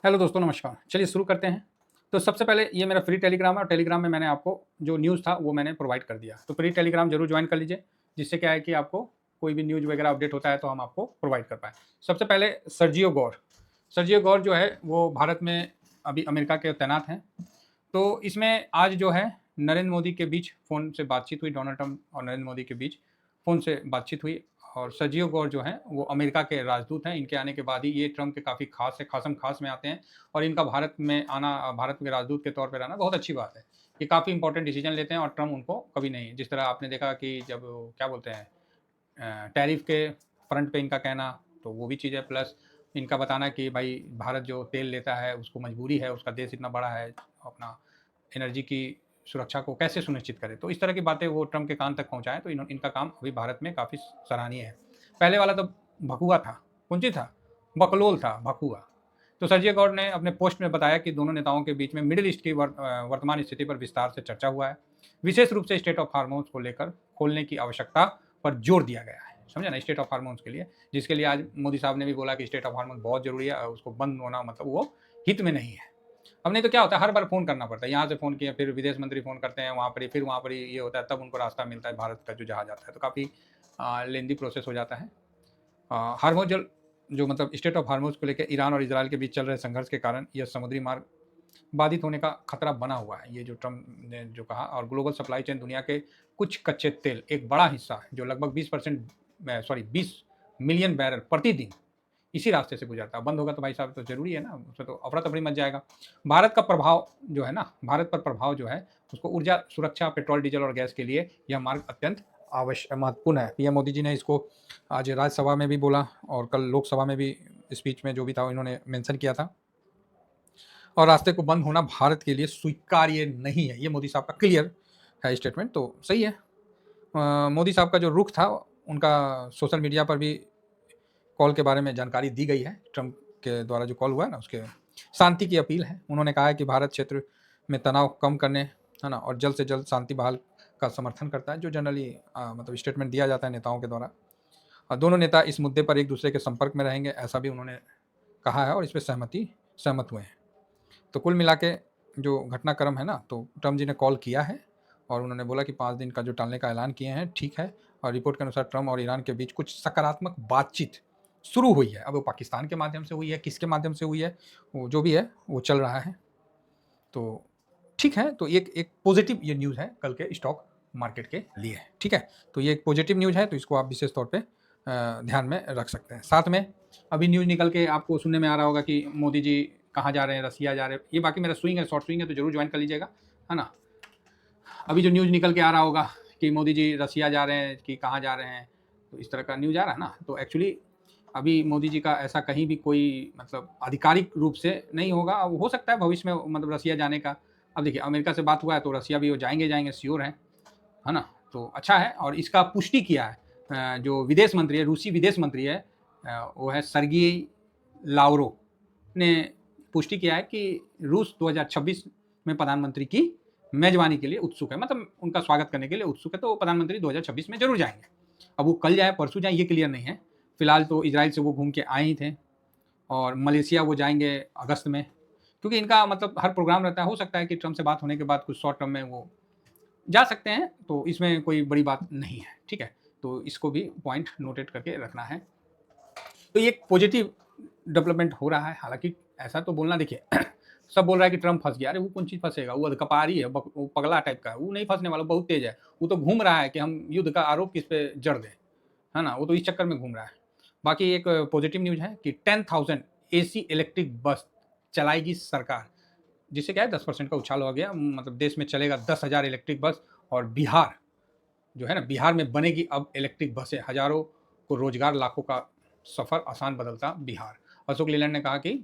Hello दोस्तों, नमस्कार। चलिए शुरू करते हैं। तो सबसे पहले ये मेरा फ्री टेलीग्राम है और टेलीग्राम में मैंने आपको जो न्यूज़ था वो मैंने प्रोवाइड कर दिया। तो फ्री टेलीग्राम ज़रूर ज्वाइन कर लीजिए, जिससे क्या है कि आपको कोई भी न्यूज़ वगैरह अपडेट होता है तो हम आपको प्रोवाइड कर पाएँ। सबसे पहले सर्जियो गौर जो है वो भारत में अभी अमेरिका के तैनात हैं। तो इसमें आज जो है नरेंद्र मोदी के बीच फ़ोन से बातचीत हुई, डोनाल्ड ट्रंप और नरेंद्र मोदी के बीच फ़ोन से बातचीत हुई। और सर्जियो गौर जो हैं वो अमेरिका के राजदूत हैं। इनके आने के बाद ही ये ट्रंप के काफ़ी ख़ास है, ख़ासम-ख़ास में आते हैं और इनका भारत में आना, भारत के राजदूत के तौर पे रहना बहुत अच्छी बात है। ये काफ़ी इंपॉर्टेंट डिसीज़न लेते हैं और ट्रंप उनको कभी नहीं, जिस तरह आपने देखा कि जब क्या बोलते हैं टैरिफ के फ्रंट पे इनका कहना, तो वो भी चीज़ है। प्लस इनका बताना कि भाई भारत जो तेल लेता है उसको मजबूरी है, उसका देश इतना बड़ा है, अपना एनर्जी की सुरक्षा को कैसे सुनिश्चित करे। तो इस तरह की बातें वो ट्रंप के कान तक पहुँचाएँ तो इनका काम अभी भारत में काफ़ी सराहनीय है। पहले वाला तो भकुआ था, कौन सी था? बकलोल था, भकुआ। तो सर्जियो गौर ने अपने पोस्ट में बताया कि दोनों नेताओं के बीच में मिडिल ईस्ट की वर्तमान स्थिति पर विस्तार से चर्चा हुआ है। विशेष रूप से स्टेट ऑफ हार्मोन्स को लेकर खोलने की आवश्यकता पर जोर दिया गया है। समझे ना, स्टेट ऑफ हार्मोन्स के लिए, जिसके लिए आज मोदी साहब ने भी बोला कि स्टेट ऑफ हार्मोन बहुत ज़रूरी है और उसको बंद होना मतलब वो हित में नहीं है। अब नहीं तो क्या होता है, हर बार फ़ोन करना पड़ता है, यहाँ से फ़ोन किया, फिर विदेश मंत्री फ़ोन करते हैं, वहाँ पर ही फिर वहाँ पर ही ये होता है, तब उनको रास्ता मिलता है भारत का जो जहाज़ आता है, तो काफ़ी लेंदी प्रोसेस हो जाता है। हार्मोजल जो मतलब स्टेट ऑफ हार्मोज को लेकर ईरान और इजराइल के बीच चल रहे संघर्ष के कारण यह समुद्री मार्ग बाधित होने का खतरा बना हुआ है, ये जो ट्रम्प ने जो कहा। और ग्लोबल सप्लाई चेन दुनिया के कुछ कच्चे तेल एक बड़ा हिस्सा है जो लगभग 20 मिलियन बैरल प्रतिदिन इसी रास्ते से गुजरता है। बंद होगा तो भाई साहब तो जरूरी है ना, उससे तो अफरा तफरी मच जाएगा। भारत का प्रभाव जो है ना, भारत पर प्रभाव जो है उसको ऊर्जा सुरक्षा, पेट्रोल डीजल और गैस के लिए यह मार्ग अत्यंत आवश्यक महत्वपूर्ण है। पीएम मोदी जी ने इसको आज राज्यसभा में भी बोला और कल लोकसभा में भी स्पीच में जो भी था इन्होंने मेंशन किया था। और रास्ते को बंद होना भारत के लिए स्वीकार्य नहीं है, ये मोदी साहब का क्लियर है स्टेटमेंट। तो सही है। मोदी साहब का जो रुख था उनका सोशल मीडिया पर भी कॉल के बारे में जानकारी दी गई है। ट्रंप के द्वारा जो कॉल हुआ है ना, उसके शांति की अपील है। उन्होंने कहा है कि भारत क्षेत्र में तनाव कम करने, है ना, और जल्द से जल्द शांति बहाल का समर्थन करता है, जो जनरली मतलब स्टेटमेंट दिया जाता है नेताओं के द्वारा। और दोनों नेता इस मुद्दे पर एक दूसरे के संपर्क में रहेंगे, ऐसा भी उन्होंने कहा है और इस पर सहमत हुए हैं। तो कुल मिला के जो घटनाक्रम है ना, तो ट्रंप जी ने कॉल किया है और उन्होंने बोला कि 5 दिन का जो टालने का ऐलान किए हैं ठीक है। और रिपोर्ट के अनुसार ट्रंप और ईरान के बीच कुछ सकारात्मक बातचीत शुरू हुई है। अब वो पाकिस्तान के माध्यम से हुई है, किसके माध्यम से हुई है, वो जो भी है वो चल रहा है। तो ठीक है, तो एक पॉजिटिव ये न्यूज़ है कल के स्टॉक मार्केट के लिए। ठीक है, तो ये एक पॉजिटिव न्यूज़ है, तो इसको आप विशेष तौर पे ध्यान में रख सकते हैं। साथ में अभी न्यूज़ निकल के आपको सुनने में आ रहा होगा कि मोदी जी कहाँ जा रहे हैं, रसिया जा रहे हैं। ये बाकी मेरा स्विंग है, शॉर्ट स्विंग है, तो जरूर ज्वाइन कर लीजिएगा, है ना। अभी जो न्यूज़ निकल के आ रहा होगा कि मोदी जी रसिया जा रहे हैं कि कहाँ जा रहे हैं, तो इस तरह का न्यूज़ आ रहा है ना। तो एक्चुअली अभी मोदी जी का ऐसा कहीं भी कोई मतलब आधिकारिक रूप से नहीं होगा। अब हो सकता है भविष्य में मतलब रसिया जाने का। अब देखिए, अमेरिका से बात हुआ है तो रसिया भी वो जाएंगे श्योर है ना। तो अच्छा है। और इसका पुष्टि किया है जो विदेश मंत्री है, रूसी विदेश मंत्री है, वो है सर्गी लावरोव ने पुष्टि किया है कि रूस 2026 में प्रधानमंत्री की मेजबानी के लिए उत्सुक है, मतलब उनका स्वागत करने के लिए उत्सुक है। तो प्रधानमंत्री 2026 में जरूर जाएंगे। अब वो कल जाए परसों जाए ये क्लियर नहीं है। फिलहाल तो इजराइल से वो घूम के आए ही थे और मलेशिया वो जाएंगे अगस्त में, क्योंकि इनका मतलब हर प्रोग्राम रहता है। हो सकता है कि ट्रंप से बात होने के बाद कुछ शॉर्ट टर्म में वो जा सकते हैं, तो इसमें कोई बड़ी बात नहीं है। ठीक है, तो इसको भी पॉइंट नोटेट करके रखना है। तो ये एक पॉजिटिव डेवलपमेंट हो रहा है। हालांकि ऐसा तो बोलना, देखिए सब बोल रहा है कि ट्रंप फंस गया। अरे वो कौन चीज़ फंसेगा, वो अधकपारी है, वो पगला टाइप का है, वो नहीं फंसने वाला, बहुत तेज है। वो तो घूम रहा है कि हम युद्ध का आरोप किस पे जड़ दें, है ना। वो तो इस चक्कर में घूम रहा है। बाकी एक पॉजिटिव न्यूज़ है कि 10,000 एसी इलेक्ट्रिक बस चलाएगी सरकार, जिससे क्या है 10% का उछाल हो गया। मतलब देश में चलेगा 10,000 इलेक्ट्रिक बस। और बिहार जो है ना, बिहार में बनेगी अब इलेक्ट्रिक बसें। हजारों को रोजगार, लाखों का सफ़र आसान बदलता बिहार। अशोक लीलैंड ने कहा कि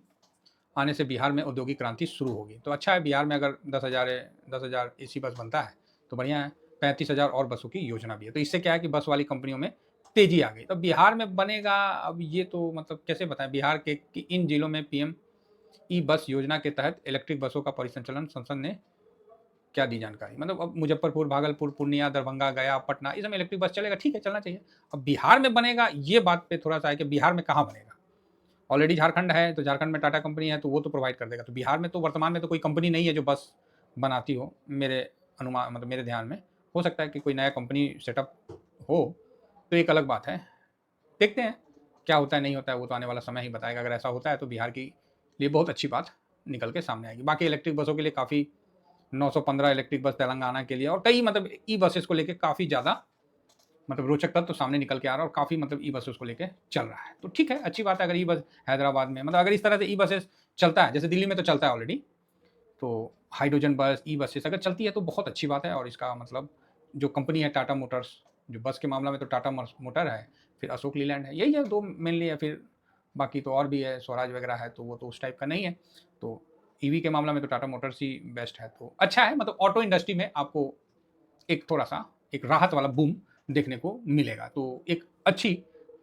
आने से बिहार में औद्योगिक क्रांति शुरू होगी। तो अच्छा है, बिहार में अगर 10,000 एसी बस बनता है तो बढ़िया है। 35,000 और बसों की योजना भी है। तो इससे क्या है कि बस वाली कंपनियों में तेजी आ गई। तो बिहार में बनेगा। अब ये तो मतलब कैसे बताएं बिहार के कि इन जिलों में पीएम ई बस योजना के तहत इलेक्ट्रिक बसों का परिसंचालन संसद ने क्या दी जानकारी। मतलब अब मुजफ्फरपुर, भागलपुर, पूर्णिया, दरभंगा, गया, पटना, इस समय इलेक्ट्रिक बस चलेगा, ठीक है, चलना चाहिए। अब बिहार में बनेगा, ये बात पे थोड़ा सा है कि बिहार में कहाँ बनेगा ऑलरेडी झारखंड है, तो झारखंड में टाटा कंपनी है, तो वो तो प्रोवाइड कर देगा। तो बिहार में तो वर्तमान में तो कोई कंपनी नहीं है जो बस बनाती हो, मेरे अनुमान मतलब मेरे ध्यान में। हो सकता है कि कोई नया कंपनी सेटअप हो, तो एक अलग बात है। देखते हैं क्या होता है नहीं होता है, वो तो आने वाला समय ही बताएगा। अगर ऐसा होता है तो बिहार की लिए बहुत अच्छी बात निकल के सामने आएगी। बाकी इलेक्ट्रिक बसों के लिए काफ़ी 915 इलेक्ट्रिक बस तेलंगाना के लिए, और कई मतलब ई बसेस को लेके काफ़ी ज़्यादा मतलब रोचक तत्व तो सामने निकल के आ रहा है, और काफ़ी मतलब ई बसेस को लेके चल रहा है। तो ठीक है, अच्छी बात है अगर ई बस हैदराबाद में मतलब अगर इस तरह से ई बसेस चलता है, जैसे दिल्ली में तो चलता है ऑलरेडी, तो हाइड्रोजन बस, ई बसेस अगर चलती है तो बहुत अच्छी बात है। और इसका मतलब जो कंपनी है टाटा मोटर्स, जो बस के मामला में तो टाटा मोटर है, फिर अशोक लीलैंड है, यही है दो मेनली है। फिर बाकी तो और भी है, स्वराज वगैरह है, तो वो तो उस टाइप का नहीं है। तो ईवी के मामला में तो टाटा मोटर्स ही बेस्ट है। तो अच्छा है, मतलब ऑटो इंडस्ट्री में आपको एक थोड़ा सा एक राहत वाला बूम देखने को मिलेगा। तो एक अच्छी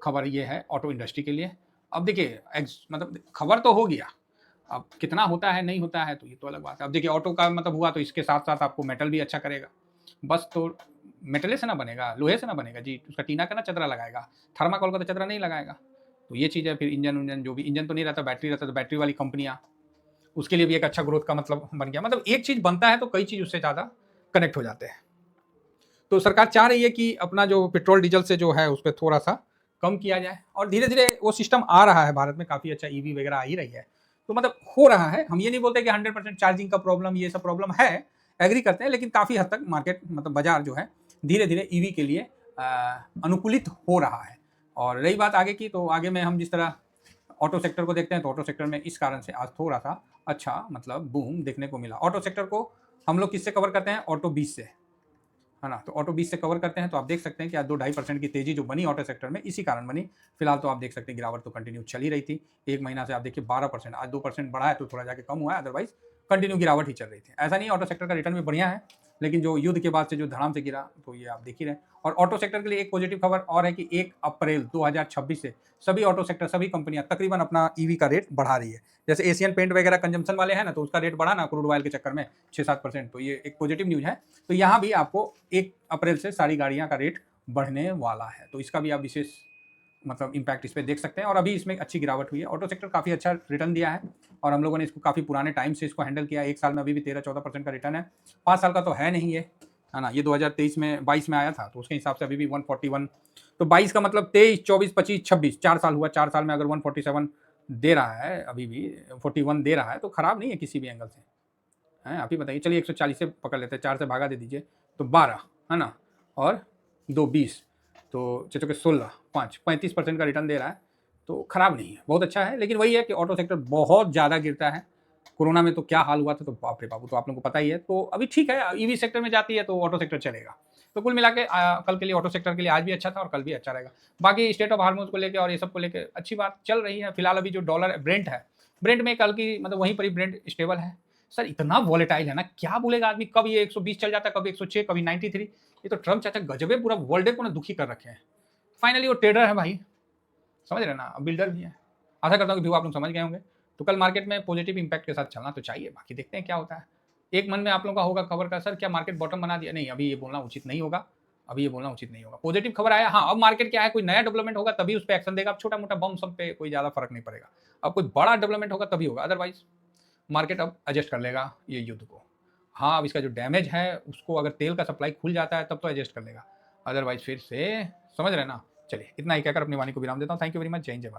खबर ये है ऑटो इंडस्ट्री के लिए। अब देखिए मतलब खबर तो हो गया, अब कितना होता है नहीं होता है तो ये तो अलग बात है। अब देखिए ऑटो का मतलब हुआ, तो इसके साथ साथ आपको मेटल भी अच्छा करेगा। बस तो मेटल से ना बनेगा, लोहे से ना बनेगा जी, उसका टीना का ना चदरा लगाएगा, थर्माकोल का तो चदरा नहीं लगाएगा। तो ये चीज़ है। फिर इंजन जो भी इंजन तो नहीं रहता, बैटरी रहता, तो बैटरी वाली कंपनियाँ, उसके लिए भी एक अच्छा ग्रोथ का मतलब बन गया। मतलब एक चीज़ बनता है तो कई चीज़ उससे ज़्यादा कनेक्ट हो जाते हैं। तो सरकार चाह रही है कि अपना जो पेट्रोल डीजल से जो है उस पर थोड़ा सा कम किया जाए, और धीरे धीरे वो सिस्टम आ रहा है भारत में, काफ़ी अच्छा ईवी वगैरह आ ही रही है। तो मतलब हो रहा है, हम ये नहीं बोलते कि 100% चार्जिंग का प्रॉब्लम ये सब प्रॉब्लम है, एग्री करते हैं, लेकिन काफ़ी हद तक मार्केट मतलब बाजार जो है धीरे धीरे ईवी के लिए अनुकूलित हो रहा है। और रही बात आगे की, तो आगे में हम जिस तरह ऑटो सेक्टर को देखते हैं, तो ऑटो सेक्टर में इस कारण से आज थोड़ा सा अच्छा मतलब बूम देखने को मिला। ऑटो सेक्टर को हम लोग किससे कवर करते हैं? ऑटो 20 से, है ना। तो ऑटो 20 से कवर करते हैं। तो आप देख सकते हैं कि आज 2-2.5% की तेजी जो बनी ऑटो सेक्टर में, इसी कारण बनी। फिलहाल तो आप देख सकते हैं गिरावट तो कंटिन्यू चल ही रही थी। एक महीना से आप देखिए 12%, आज 2% बढ़ा है तो थोड़ा जाके कम हुआ है, अदरवाइज कंटिन्यू गिरावट ही चल रही थी। ऐसा नहीं ऑटो सेक्टर का रिटर्न भी बढ़िया है, लेकिन जो युद्ध के बाद से जो धड़ाम से गिरा, तो ये आप देख ही रहे हैं। और ऑटो सेक्टर के लिए एक पॉजिटिव खबर और है कि 1 अप्रैल 2026 से सभी ऑटो सेक्टर, सभी कंपनियां तकरीबन अपना ईवी का रेट बढ़ा रही है। जैसे एशियन पेंट वगैरह कंजम्पशन वाले हैं ना, तो उसका रेट बढ़ा ना क्रूड ऑयल के चक्कर में 6-7%, तो ये एक पॉजिटिव न्यूज़ है। तो यहाँ भी आपको 1 अप्रैल से सारी गाड़ियाँ का रेट बढ़ने वाला है, तो इसका भी आप विशेष मतलब इम्पैक्ट इस पे देख सकते हैं। और अभी इसमें अच्छी गिरावट हुई है। ऑटो सेक्टर काफ़ी अच्छा रिटर्न दिया है, और हम लोगों ने इसको काफ़ी पुराने टाइम से इसको हैंडल किया है। 1 साल में अभी भी 13-14% का रिटर्न है। 5 साल का तो है नहीं ये, है ना। ये 2023 में 22 में आया था, तो उसके हिसाब से अभी भी 141, तो 22 का मतलब 23, 24, 25, 26 4 साल हुआ। 4 साल में अगर 147 दे रहा है, अभी भी 41 दे रहा है, तो ख़राब नहीं है किसी भी एंगल से, हैं। आप ही बताइए, चलिए 140 से पकड़ लेते हैं, 4 से भागा दे दीजिए तो 12, है ना, और 2 20, तो चचो के 16, 5 35% का रिटर्न दे रहा है, तो ख़राब नहीं है, बहुत अच्छा है। लेकिन वही है कि ऑटो सेक्टर बहुत ज़्यादा गिरता है। कोरोना में तो क्या हाल हुआ था, तो बाप रे बाप, तो आप लोगों को पता ही है। तो अभी ठीक है, ईवी सेक्टर में जाती है तो ऑटो सेक्टर चलेगा। तो कुल मिला के कल के लिए ऑटो सेक्टर के लिए आज भी अच्छा था, और कल भी अच्छा रहेगा। बाकी स्टेट ऑफ हार्मोन्स को लेकर और ये सब को लेकर अच्छी बात चल रही है। फिलहाल अभी जो डॉलर ब्रेंट है, ब्रेंट में कल की मतलब वहीं पर ही ब्रेंट स्टेबल है। सर इतना वॉलेटाइल है ना, क्या बोलेगा आदमी, कब ये 120 चल जाता है, कभी 106, कभी 93। ये तो ट्रम्प चाचा गजबे पूरा वर्ल्ड को ना दुखी कर रखे हैं। फाइनली वो ट्रेडर है भाई, समझ रहे ना, बिल्डर भी है। आशा करता हूँ कि व्यू आप लोग समझ गए होंगे। तो कल मार्केट में पॉजिटिव इंपैक्ट के साथ चलना तो चाहिए, बाकी देखते हैं क्या होता है। एक मन में आप लोगों का होगा खबर का, सर क्या मार्केट बॉटम बना दिया? नहीं, अभी ये बोलना उचित नहीं होगा, अभी ये बोलना उचित नहीं होगा। पॉजिटिव खबर आया, हाँ, अब मार्केट क्या है, कोई नया डेवलपमेंट होगा तभी उस पर एक्शन देगा। अब छोटा मोटा बम सब पे कोई ज़्यादा फर्क नहीं पड़ेगा। अब कोई बड़ा डेवलपमेंट होगा तभी होगा, अदरवाइज मार्केट अब एडजस्ट कर लेगा ये युद्ध को। हाँ, अब इसका जो डैमेज है उसको, अगर तेल का सप्लाई खुल जाता है तब तो एडजस्ट कर लेगा, अदरवाइज फिर से, समझ रहे ना। चलिए इतना ही कहकर अपनी वाणी को विराम देता हूँ। Thank you very much. जय हिंद, जय भारत।